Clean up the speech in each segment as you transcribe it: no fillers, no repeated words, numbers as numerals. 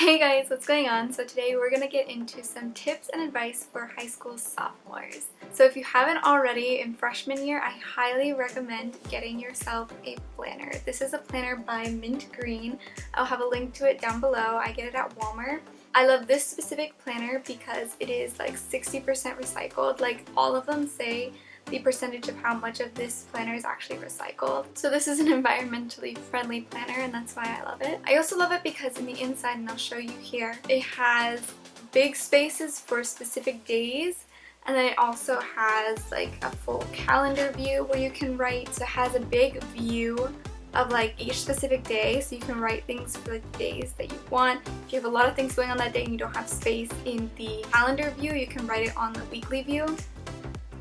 Hey guys, what's going on? So today we're going to get into some tips and advice for high school sophomores. So if you haven't already in freshman year, I highly recommend getting yourself a planner. This is a planner by Mintgreen. I'll have a link to it down below. I get it at Walmart. I love this specific planner because it is like 60% recycled. Like all of them say the percentage of how much of this planner is actually recycled. So this is an environmentally friendly planner and that's why I love it. I also love it because in the inside, and I'll show you here, it has big spaces for specific days, and then it also has like a full calendar view where you can write. So it has a big view of like each specific day, so you can write things for the days that you want. If you have a lot of things going on that day and you don't have space in the calendar view, you can write it on the weekly view.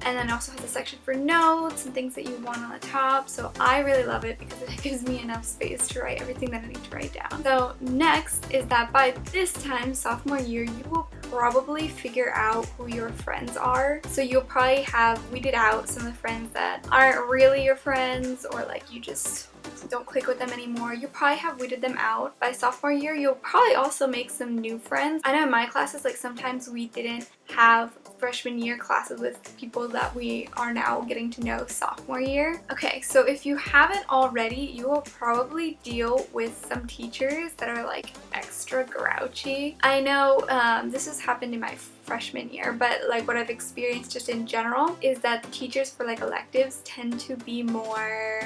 And then it also has a section for notes and things that you want on the top. So I really love it because it gives me enough space to write everything that I need to write down. So next is that by this time, sophomore year, you will probably figure out who your friends are. So you'll probably have weeded out some of the friends that aren't really your friends, or like you just don't click with them anymore. You probably have weeded them out. By sophomore year, you'll probably also make some new friends. I know in my classes, like sometimes we didn't have freshman year classes with people that we are now getting to know sophomore year. Okay, so if you haven't already, you will probably deal with some teachers that are like extra grouchy. I know this has happened in my freshman year, but like what I've experienced just in general is that the teachers for like electives tend to be more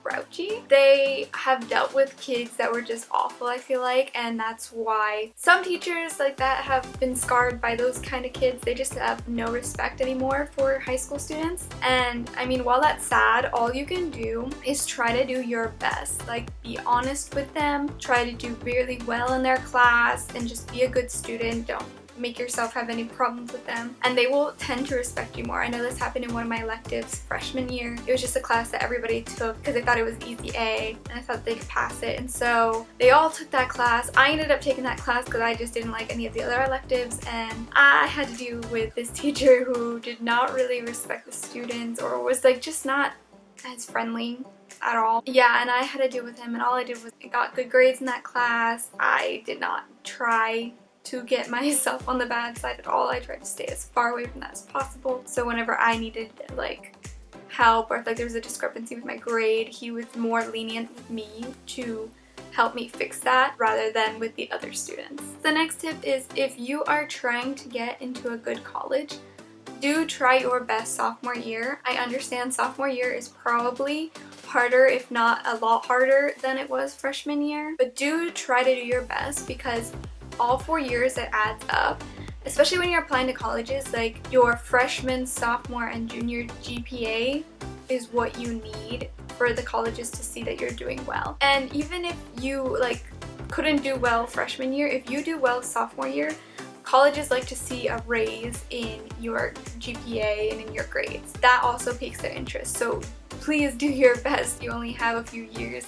grouchy. They have dealt with kids that were just awful, I feel like, and that's why some teachers like that have been scarred by those kind of kids. They just have no respect anymore for high school students. And I mean, while that's sad, all you can do is try to do your best. Like, be honest with them, try to do really well in their class, and just be a good student. Don't make yourself have any problems with them, and they will tend to respect you more. I know this happened in one of my electives freshman year. It was just a class that everybody took because they thought it was easy A and I thought they could pass it, and so they all took that class. I ended up taking that class because I just didn't like any of the other electives, and I had to deal with this teacher who did not really respect the students, or was like just not as friendly at all. Yeah, and I had to deal with him, and all I did was I got good grades in that class. I did not try to get myself on the bad side at all. I tried to stay as far away from that as possible. So whenever I needed like help, or if like there was a discrepancy with my grade, he was more lenient with me to help me fix that rather than with the other students. The next tip is, if you are trying to get into a good college, do try your best sophomore year. I understand sophomore year is probably harder, if not a lot harder than it was freshman year, but do try to do your best, because all 4 years it adds up, especially when you're applying to colleges. Like, your freshman, sophomore, and junior GPA is what you need for the colleges to see that you're doing well. And even if you like couldn't do well freshman year, if you do well sophomore year, colleges like to see a raise in your GPA and in your grades. That also piques their interest, so please do your best. You only have a few years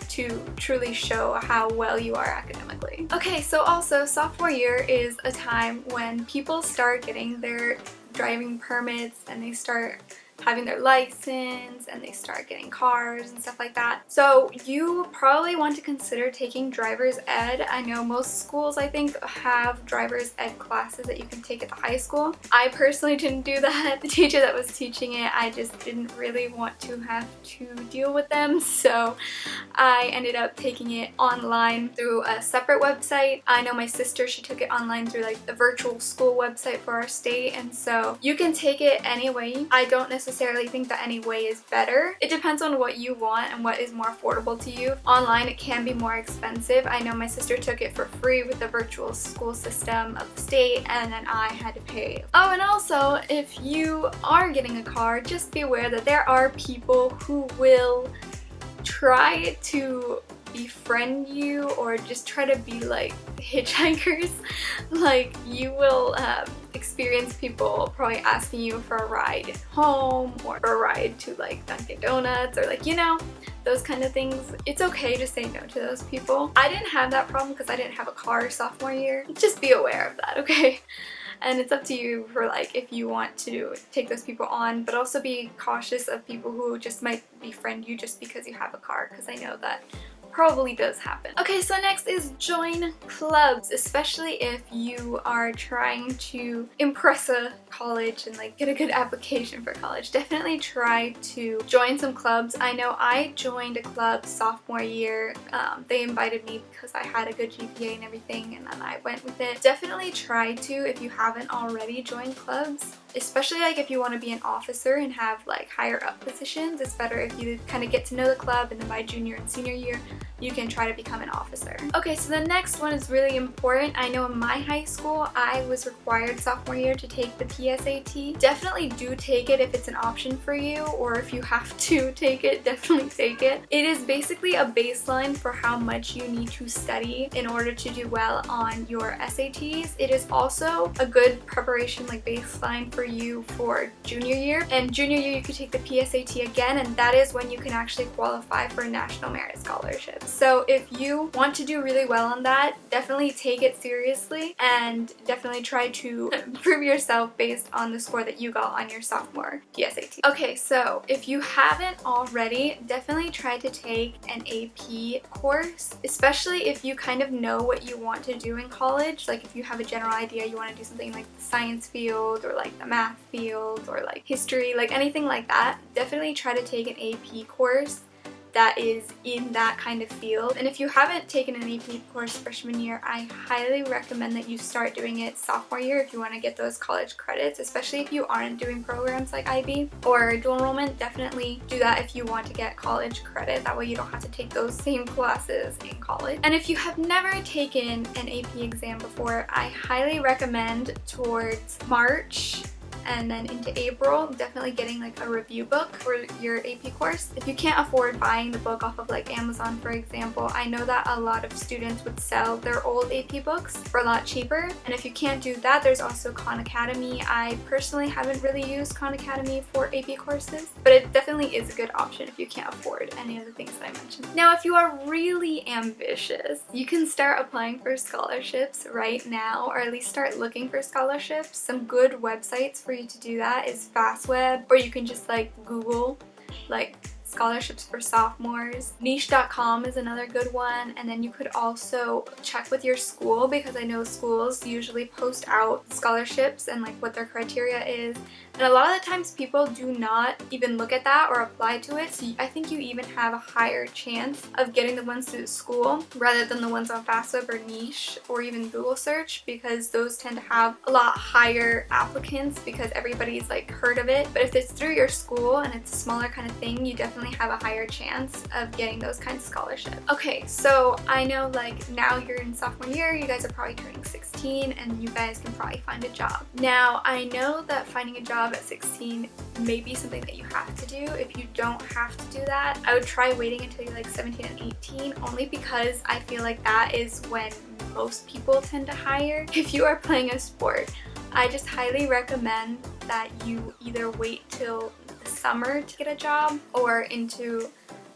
to truly show how well you are academically. Okay, so also sophomore year is a time when people start getting their driving permits, and they start having their license, and they start getting cars and stuff like that. So you probably want to consider taking driver's ed. I know most schools, I think, have driver's ed classes that you can take at the high school. I personally didn't do that. The teacher that was teaching it, I just didn't really want to have to deal with them, so I ended up taking it online through a separate website. I know my sister, she took it online through like the virtual school website for our state, and so you can take it any way. I don't necessarily think that any way is better. It depends on what you want and what is more affordable to you. Online, it can be more expensive. I know my sister took it for free with the virtual school system of the state, and then I had to pay. Oh, and also, if you are getting a car, just be aware that there are people who will try to befriend you, or just try to be like hitchhikers. Like, you will experience people probably asking you for a ride home, or a ride to like Dunkin' Donuts, or like, you know, those kind of things. It's okay to say no to those people. I didn't have that problem because I didn't have a car sophomore year. Just be aware of that, okay? And it's up to you for like if you want to take those people on, but also be cautious of people who just might befriend you just because you have a car, because I know that probably does happen. Okay, so next is join clubs, especially if you are trying to impress a college and like get a good application for college. Definitely try to join some clubs. I know I joined a club sophomore year. They invited me because I had a good GPA and everything, and then I went with it. Definitely try to, if you haven't already, join clubs. Especially like if you want to be an officer and have like higher up positions, it's better if you kind of get to know the club, and then by junior and senior year you can try to become an officer. Okay, so the next one is really important. I know in my high school I was required sophomore year to take the PSAT. Definitely do take it if it's an option for you, or if you have to take it, definitely take it. It is basically a baseline for how much you need to study in order to do well on your SATs. It is also a good preparation like baseline for you for junior year, and junior year you could take the PSAT again, and that is when you can actually qualify for National Merit Scholarships. So if you want to do really well on that, definitely take it seriously and definitely try to prove yourself based on the score that you got on your sophomore PSAT. Okay, so if you haven't already, definitely try to take an AP course, especially if you kind of know what you want to do in college. Like if you have a general idea you want to do something like the science field or like the math field or like history, like anything like that, definitely try to take an AP course that is in that kind of field. And if you haven't taken an AP course freshman year, I highly recommend that you start doing it sophomore year if you want to get those college credits, especially if you aren't doing programs like IB or dual enrollment. Definitely do that if you want to get college credit. That way you don't have to take those same classes in college. And if you have never taken an AP exam before, I highly recommend towards March and then into April, definitely getting like a review book for your AP course. If you can't afford buying the book off of like Amazon, for example, I know that a lot of students would sell their old AP books for a lot cheaper. And if you can't do that, there's also Khan Academy. I personally haven't really used Khan Academy for AP courses, but it definitely is a good option if you can't afford any of the things that I mentioned. Now, if you are really ambitious, you can start applying for scholarships right now, or at least start looking for scholarships. Some good websites for you to do that is FastWeb, or you can just like Google like scholarships for sophomores. Niche.com is another good one, and then you could also check with your school, because I know schools usually post out scholarships and like what their criteria is, and a lot of the times people do not even look at that or apply to it, so I think you even have a higher chance of getting the ones through the school rather than the ones on FastWeb or Niche or even Google search, because those tend to have a lot higher applicants because everybody's like heard of it. But if it's through your school and it's a smaller kind of thing, you definitely have a higher chance of getting those kinds of scholarships. Okay, so I know like now you're in sophomore year, you guys are probably turning 16 and you guys can probably find a job. Now, I know that finding a job at 16 may be something that you have to do. If you don't have to do that, I would try waiting until you're like 17 and 18, only because I feel like that is when most people tend to hire. If you are playing a sport, I just highly recommend that you either wait till the summer to get a job or into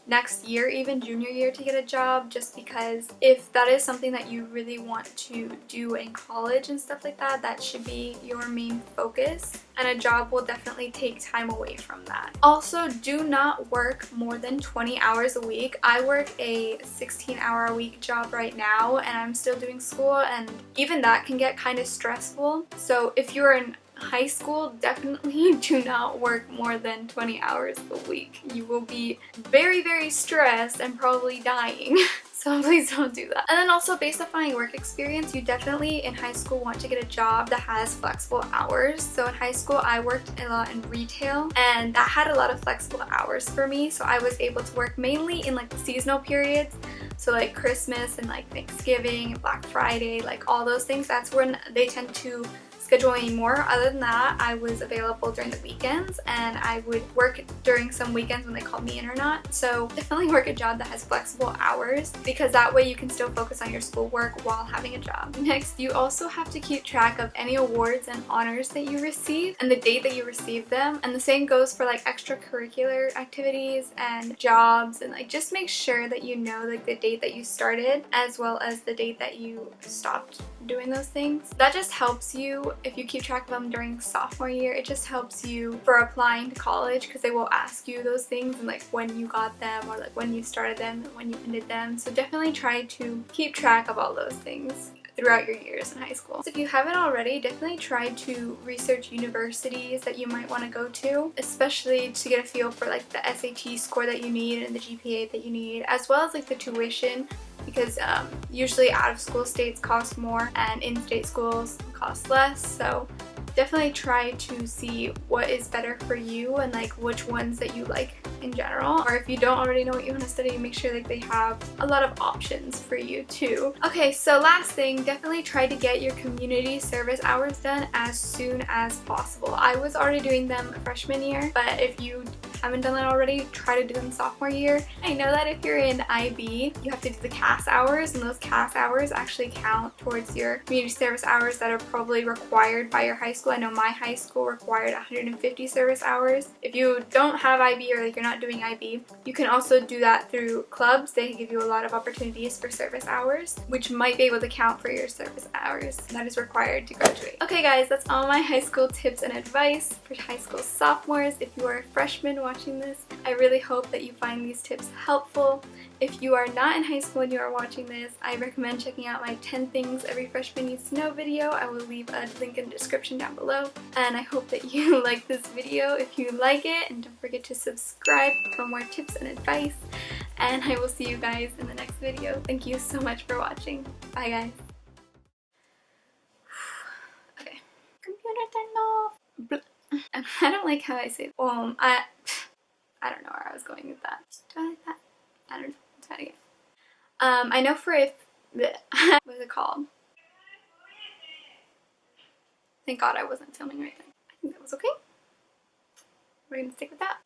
next year, even junior year, to get a job, just because if that is something that you really want to do in college and stuff like that, that should be your main focus, and a job will definitely take time away from that. Also, do not work more than 20 hours a week. I work a 16-hour-a-week job right now, and I'm still doing school, and even that can get kind of stressful. So if you're in high school, definitely do not work more than 20 hours a week. You will be very, very stressed and probably dying. So please don't do that. And then also, based off my work experience, you definitely in high school want to get a job that has flexible hours. So in high school, I worked a lot in retail, and that had a lot of flexible hours for me. So I was able to work mainly in like the seasonal periods. So like Christmas and like Thanksgiving and Black Friday, like all those things, that's when they tend to schedule anymore. Other than that, I was available during the weekends, and I would work during some weekends when they called me in or not. So definitely work a job that has flexible hours, because that way you can still focus on your schoolwork while having a job. Next, you also have to keep track of any awards and honors that you receive and the date that you received them, and the same goes for like extracurricular activities and jobs, and like just make sure that you know like the date that you started as well as the date that you stopped doing those things. That just helps you if you keep track of them during sophomore year, it just helps you for applying to college, because they will ask you those things and like when you got them, or like when you started them and when you ended them. So definitely try to keep track of all those things throughout your years in high school. So if you haven't already, definitely try to research universities that you might want to go to, especially to get a feel for like the SAT score that you need and the GPA that you need, as well as like the tuition, because usually out of school states cost more and in-state schools cost less. So definitely try to see what is better for you and like which ones that you like in general. Or if you don't already know what you want to study, make sure like they have a lot of options for you too. Okay, so last thing, definitely try to get your community service hours done as soon as possible. I was already doing them freshman year, but if you haven't done that already, try to do them sophomore year. I know that if you're in IB, you have to do the CAS hours, and those CAS hours actually count towards your community service hours that are probably required by your high school. I know my high school required 150 service hours. If you don't have IB, or like you're not doing IB, you can also do that through clubs. They give you a lot of opportunities for service hours, which might be able to count for your service hours that is required to graduate. Okay guys, that's all my high school tips and advice for high school sophomores. If you are a freshman watching this, I really hope that you find these tips helpful. If you are not in high school and you are watching this, I recommend checking out my 10 things every freshman needs to know video. I will leave a link in the description down below. And I hope that you like this video if you like it, and don't forget to subscribe for more tips and advice. And I will see you guys in the next video. Thank you so much for watching. Bye guys. Okay. Computer turned off. I don't like how I say it. I don't know where I was going with that. Do I like that? I don't know. Let's try it again. I know for if what's it called? Thank God I wasn't filming right then. I think that was okay. We're gonna stick with that.